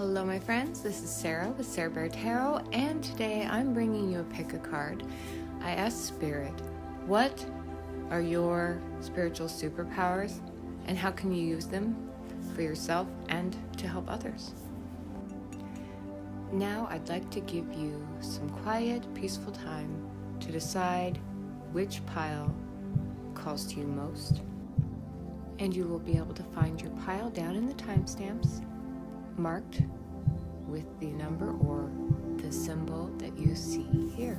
Hello my friends, this is Sarah with Sarah Bear Tarot, and today I'm bringing you a pick a card. I asked Spirit, what are your spiritual superpowers and how can you use them for yourself and to help others? Now I'd like to give you some quiet, peaceful time to decide which pile calls to you most, and you will be able to find your pile down in the timestamps marked with the number or the symbol that you see here.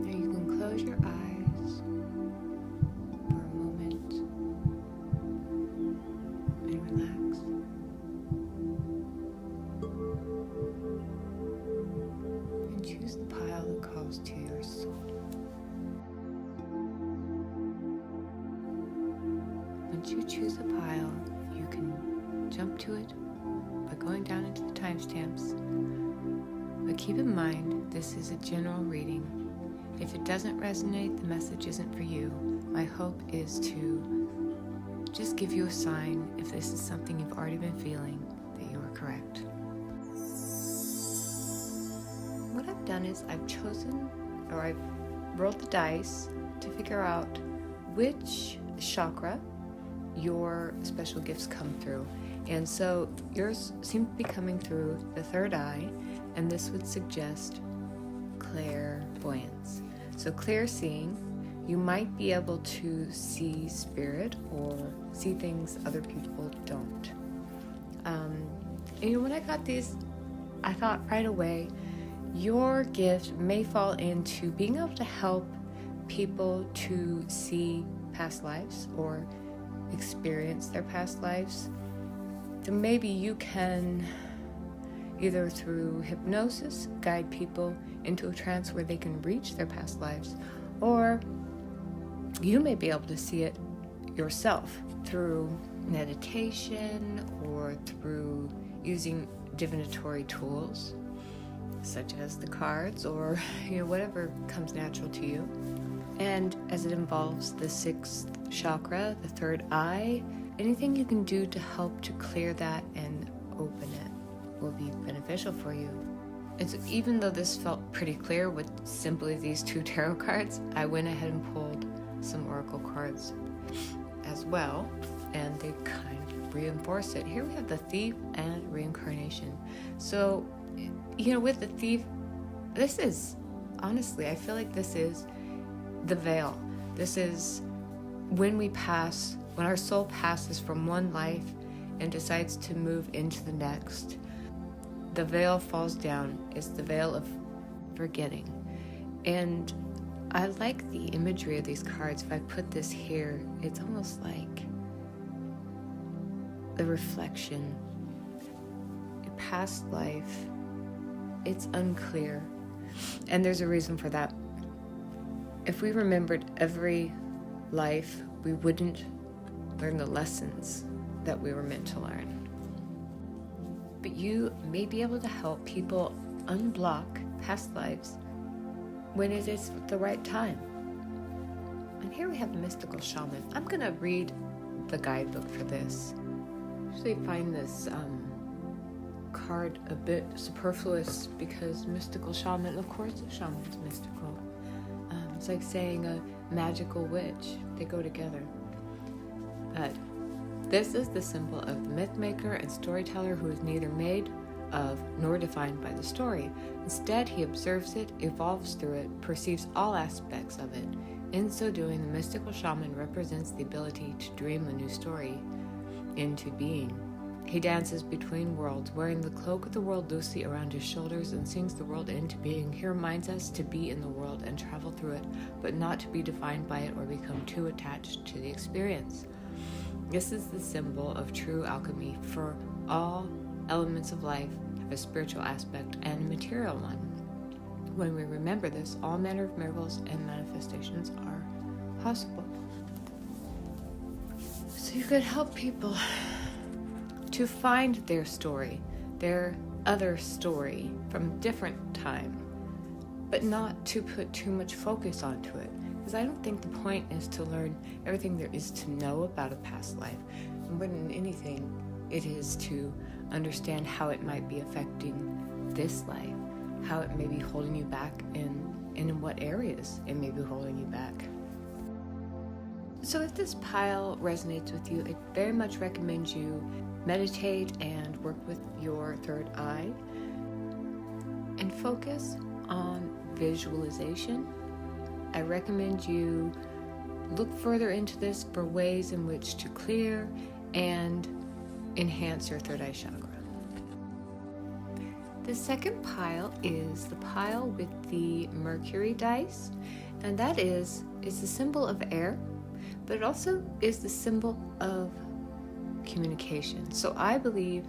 Now you can close your eyes for a moment and relax. And choose the pile that calls to your soul. Once you choose a pile, you can jump to it by going down into the timestamps. But keep in mind, this is a general reading. If it doesn't resonate, the message isn't for you. My hope is to just give you a sign if this is something you've already been feeling that you are correct. What I've done is I've rolled the dice to figure out which chakra your special gifts come through. And so yours seem to be coming through the third eye, and this would suggest clairvoyance. So clear seeing, you might be able to see spirit or see things other people don't. And when I got these, I thought right away, your gift may fall into being able to help people to see past lives or experience their past lives. So maybe you can, either through hypnosis, guide people into a trance where they can reach their past lives, or you may be able to see it yourself through meditation or through using divinatory tools such as the cards or whatever comes natural to you. And as it involves the sixth chakra, the third eye, anything you can do to help to clear that and open it will be beneficial for you. And so even though this felt pretty clear with simply these two tarot cards, I went ahead and pulled some oracle cards as well, and they kind of reinforce it. Here we have the Thief and Reincarnation. So, with the Thief, this is, honestly, I feel like this is the veil. This is when our soul passes from one life and decides to move into the next. The veil falls down. It's the veil of forgetting. And I like the imagery of these cards. If I put this here, it's almost like the reflection. A past life, it's unclear. And there's a reason for that. If we remembered every life, we wouldn't learn the lessons that we were meant to learn. But you may be able to help people unblock past lives when it is the right time. And here we have the Mystical Shaman. I'm going to read the guidebook for this. I usually find this card a bit superfluous because Mystical Shaman, of course a shaman's mystical. It's like saying a magical witch. They go together. But this is the symbol of the myth maker and storyteller who is neither made of nor defined by the story. Instead, he observes it, evolves through it, perceives all aspects of it. In so doing, the mystical shaman represents the ability to dream a new story into being. He dances between worlds, wearing the cloak of the world loosely around his shoulders, and sings the world into being. He reminds us to be in the world and travel through it, but not to be defined by it or become too attached to the experience. This is the symbol of true alchemy, for all elements of life have a spiritual aspect and a material one. When we remember this, all manner of miracles and manifestations are possible. So you could help people to find their story, their other story from a different time, but not to put too much focus onto it. Because I don't think the point is to learn everything there is to know about a past life. More than anything, it is to understand how it might be affecting this life, how it may be holding you back, and in what areas it may be holding you back. So if this pile resonates with you, I very much recommend you meditate and work with your third eye and focus on visualization. I recommend you look further into this for ways in which to clear and enhance your third eye chakra. The second pile is the pile with the Mercury dice, and that is the symbol of air, but it also is the symbol of communication. So I believe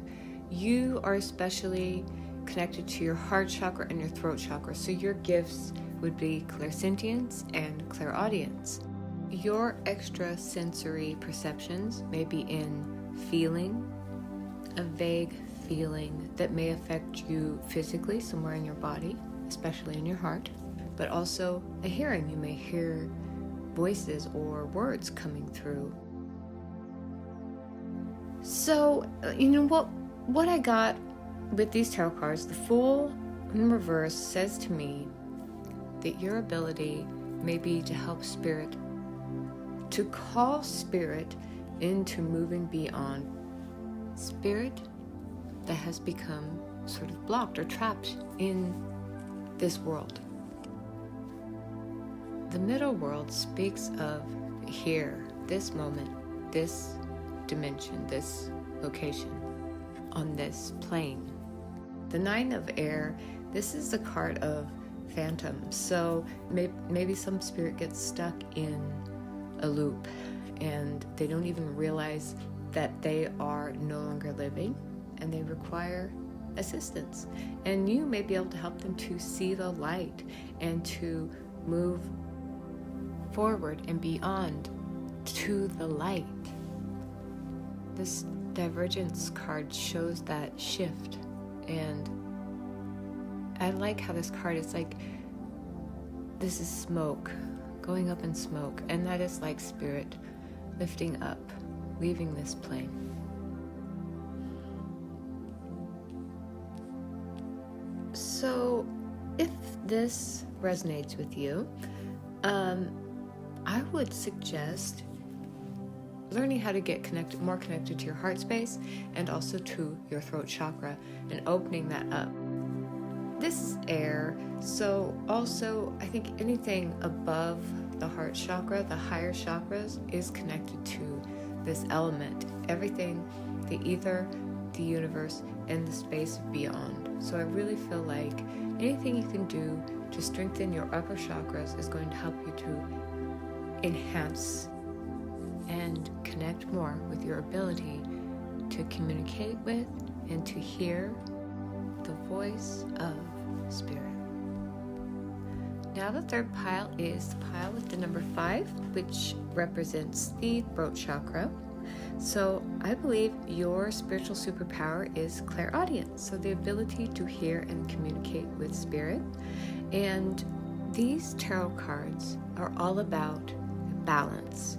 you are especially connected to your heart chakra and your throat chakra. So your gifts would be clairsentience and clairaudience. Your extrasensory perceptions may be in feeling, a vague feeling that may affect you physically somewhere in your body, especially in your heart, but also a hearing. You may hear voices or words coming through. So, what I got with these tarot cards, the Fool in reverse says to me that your ability may be to help Spirit, to call Spirit into moving beyond Spirit that has become sort of blocked or trapped in this world. The middle world speaks of here, this moment, this dimension, this location, on this plane. The Nine of Air, this is the card of phantoms. So maybe some spirit gets stuck in a loop and they don't even realize that they are no longer living and they require assistance. And you may be able to help them to see the light and to move forward and beyond to the light. This Divergence card shows that shift, and I like how this card is like, this is smoke, going up in smoke, and that is like Spirit lifting up, leaving this plane. So if this resonates with you, I would suggest learning how to get more connected to your heart space and also to your throat chakra and opening that up. This is air, so also I think anything above the heart chakra, the higher chakras, is connected to this element. Everything, the ether, the universe, and the space beyond. So I really feel like anything you can do to strengthen your upper chakras is going to help you to enhance and connect more with your ability to communicate with and to hear the voice of Spirit. Now the third pile is the pile with the number 5, which represents the throat chakra. So I believe your spiritual superpower is clairaudience, so the ability to hear and communicate with Spirit. And these tarot cards are all about balance.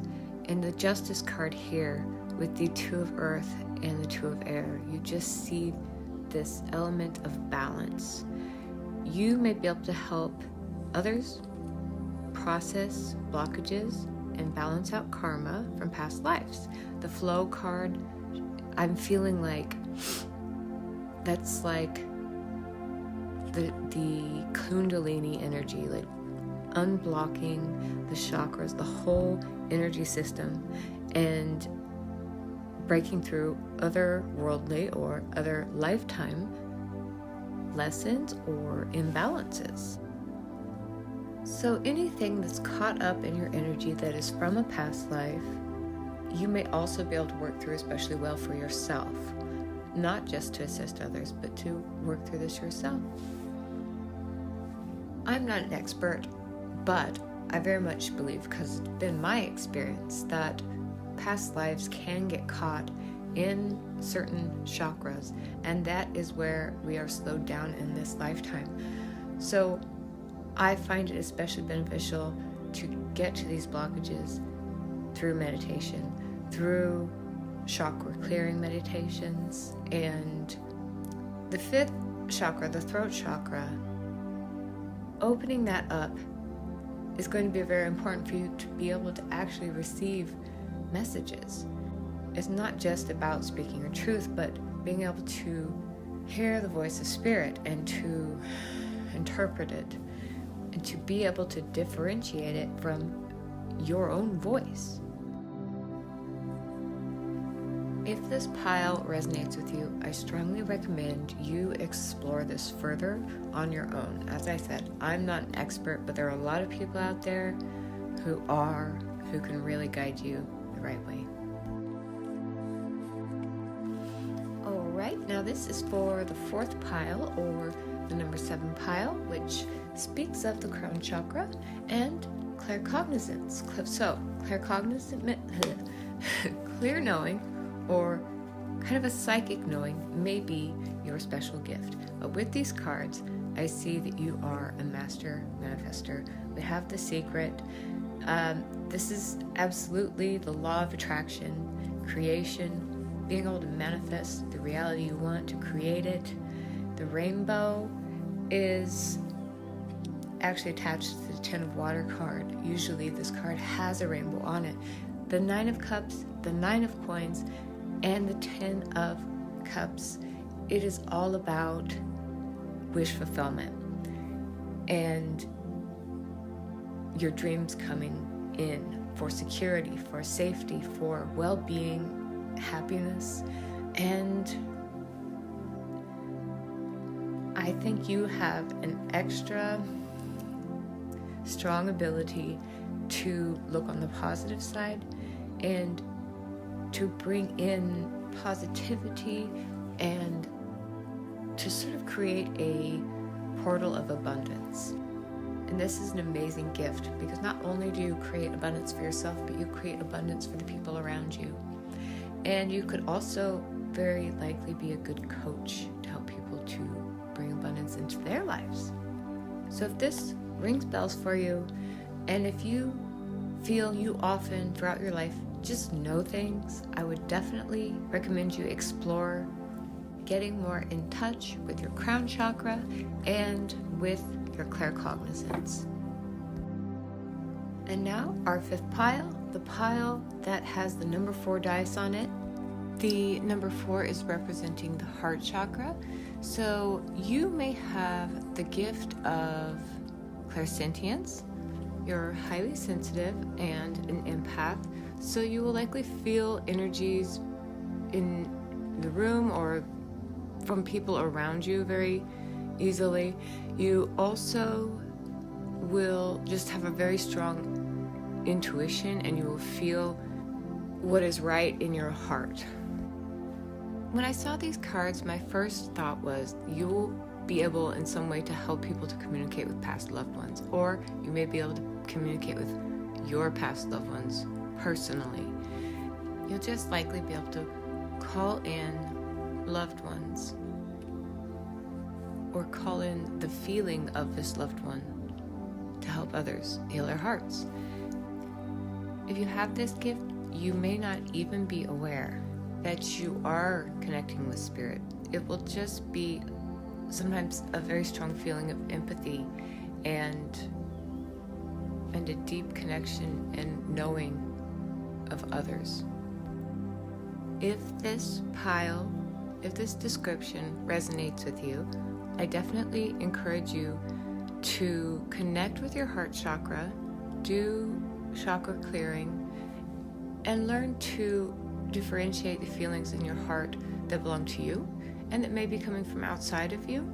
And the Justice card here with the Two of Earth and the Two of Air, you just see this element of balance. You may be able to help others process blockages and balance out karma from past lives. The Flow card, I'm feeling like that's like the Kundalini energy, like unblocking the chakras, the whole energy system, and breaking through otherworldly or other lifetime lessons or imbalances. So anything that's caught up in your energy that is from a past life, you may also be able to work through especially well for yourself, not just to assist others, but to work through this yourself. I'm not an expert, but I very much believe, because it's been my experience, that past lives can get caught in certain chakras, and that is where we are slowed down in this lifetime. So I find it especially beneficial to get to these blockages through meditation, through chakra clearing meditations. And the fifth chakra, the throat chakra, opening that up is going to be very important for you to be able to actually receive messages. It's not just about speaking your truth, but being able to hear the voice of spirit and to interpret it and to be able to differentiate it from your own voice. If this pile resonates with you, I strongly recommend you explore this further on your own. As I said, I'm not an expert, but there are a lot of people out there who can really guide you the right way. All right, now this is for the fourth pile, or the number 7 pile, which speaks of the crown chakra and claircognizance. So, clear knowing, or kind of a psychic knowing, may be your special gift. But with these cards, I see that you are a master manifester. We have the secret. This is absolutely the law of attraction, creation, being able to manifest the reality you want, to create it. The rainbow is actually attached to the 10 of water card. Usually this card has a rainbow on it. The 9 of cups, the 9 of coins, and the 10 of cups, it is all about wish fulfillment and your dreams coming in, for security, for safety, for well-being, happiness. And I think you have an extra strong ability to look on the positive side and to bring in positivity and to sort of create a portal of abundance. And this is an amazing gift, because not only do you create abundance for yourself, but you create abundance for the people around you. And you could also very likely be a good coach to help people to bring abundance into their lives. So if this rings bells for you, and if you feel you often throughout your life just know things, I would definitely recommend you explore getting more in touch with your crown chakra and with your claircognizance. And now our 5th pile, the pile that has the number 4 dice on it. The number 4 is representing the heart chakra. So you may have the gift of clairsentience. You're highly sensitive and an empath, so you will likely feel energies in the room or from people around you very easily. You also will just have a very strong intuition, and you will feel what is right in your heart. When I saw these cards, my first thought was you will be able in some way to help people to communicate with past loved ones, or you may be able to communicate with your past loved ones personally. You'll just likely be able to call in loved ones or call in the feeling of this loved one to help others heal their hearts. If you have this gift, you may not even be aware that you are connecting with spirit. It will just be sometimes a very strong feeling of empathy and a deep connection and knowing of others. If this description resonates with you, I definitely encourage you to connect with your heart chakra, do chakra clearing, and learn to differentiate the feelings in your heart that belong to you and that may be coming from outside of you.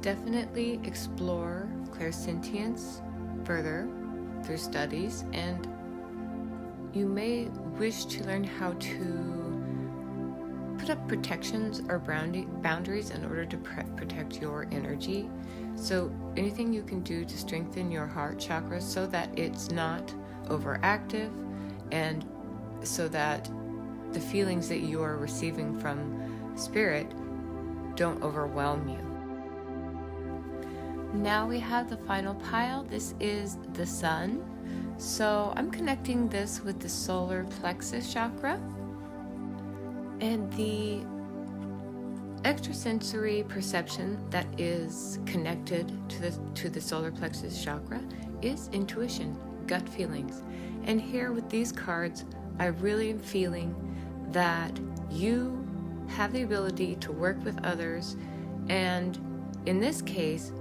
Definitely explore clairsentience further through studies, and you may wish to learn how to put up protections or boundaries in order to protect your energy. So anything you can do to strengthen your heart chakra so that it's not overactive, and so that the feelings that you are receiving from spirit don't overwhelm you. Now we have the final pile. This is the sun. So I'm connecting this with the solar plexus chakra. And the extrasensory perception that is connected to the solar plexus chakra is intuition, gut feelings. And here with these cards, I really am feeling that you have the ability to work with others and, in this case,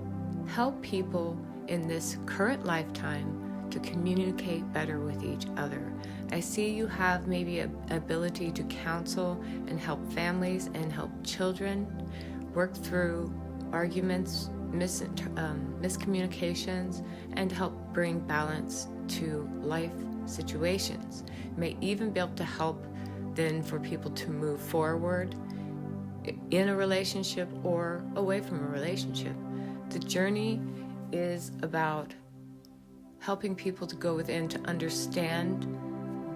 help people in this current lifetime to communicate better with each other. I see you have maybe an ability to counsel and help families and help children work through arguments, miscommunications, and help bring balance to life situations. You may even be able to help then for people to move forward in a relationship or away from a relationship. The journey is about helping people to go within to understand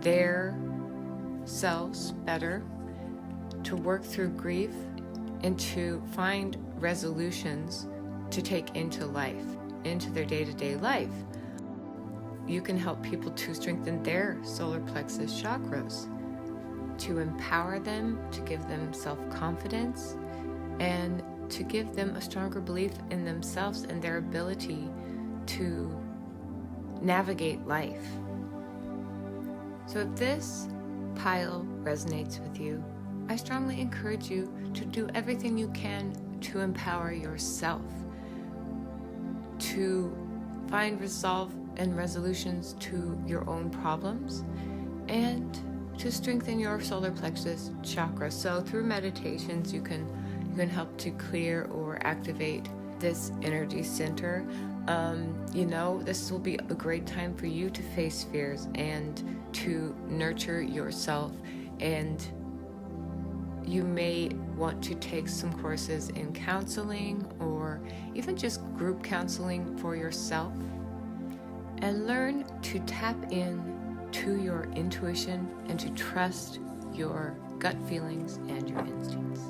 their selves better, to work through grief, and to find resolutions to take into life, into their day-to-day life. You can help people to strengthen their solar plexus chakras, to empower them, to give them self-confidence, and to give them a stronger belief in themselves and their ability to navigate life. So if this pile resonates with you, I strongly encourage you to do everything you can to empower yourself, to find resolve and resolutions to your own problems, and to strengthen your solar plexus chakra. So through meditations, you can help to clear or activate this energy center. This will be a great time for you to face fears and to nurture yourself. And you may want to take some courses in counseling or even just group counseling for yourself and learn to tap in to your intuition and to trust your gut feelings and your instincts.